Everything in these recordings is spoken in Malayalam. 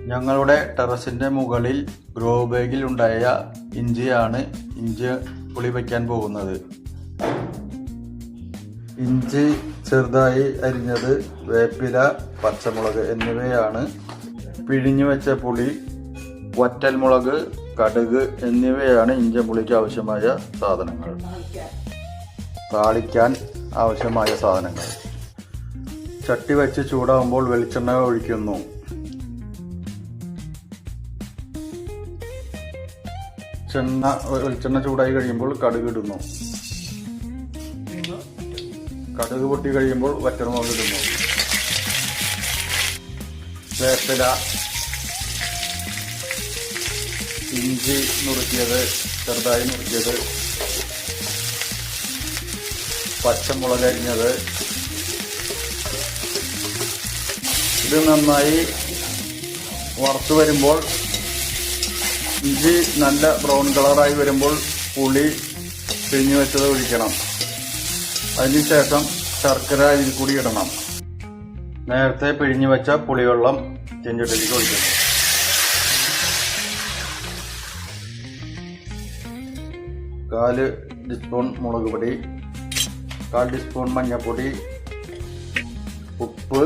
ഞങ്ങളുടെ ടെറസിൻ്റെ മുകളിൽ ഗ്രോ ബാഗിൽ ഉണ്ടായ ഇഞ്ചിയാണ് ഇഞ്ചി പുളി വയ്ക്കാൻ പോകുന്നത്. ഇഞ്ചി ചെറുതായി അരിഞ്ഞത്, വേപ്പില, പച്ചമുളക് എന്നിവയാണ്. പിഴിഞ്ഞു വെച്ച പുളി, വറ്റൽമുളക്, കടുക് എന്നിവയാണ് ഇഞ്ചിപ്പുളിക്ക് ആവശ്യമായ സാധനങ്ങൾ. താളിക്കാൻ ആവശ്യമായ സാധനങ്ങൾ: ചട്ടി വെച്ച് ചൂടാകുമ്പോൾ വെളിച്ചെണ്ണ ഒഴിക്കുന്നു. വെളിച്ചെണ്ണ ചൂടായി കഴിയുമ്പോൾ കടുക് ഇടുന്നു. കടുക് പൊട്ടി കഴിയുമ്പോൾ വറ്റൽമുളക് ഇടുന്നു. വേപ്പില, ഇഞ്ചി നുറുക്കിയത്, ചെറുതായി നുറുക്കിയത്, പച്ചമുളക് അരിഞ്ഞത്. ഇത് നന്നായി വറുത്ത് വരുമ്പോൾ, ഇഞ്ചി നല്ല ബ്രൗൺ കളറായി വരുമ്പോൾ പുളി പിഴിഞ്ഞു വെച്ചത് ഒഴിക്കണം. അതിനുശേഷം ശർക്കര ഇതിൽ കൂടി ഇടണം. നേരത്തെ പിഴിഞ്ഞു വെച്ച പുളിവെള്ളം ചെഞ്ചട്ടിലേക്ക് ഒഴിക്കണം. കാൽ ടീസ്പൂൺ മുളക് പൊടി, 1/4 ടീസ്പൂൺ മഞ്ഞൾപ്പൊടി, ഉപ്പ്,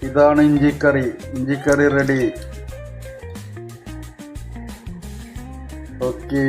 ഇതാണ് ഇഞ്ചിക്കറി. ഇഞ്ചിക്കറി റെഡി. ഓക്കേ.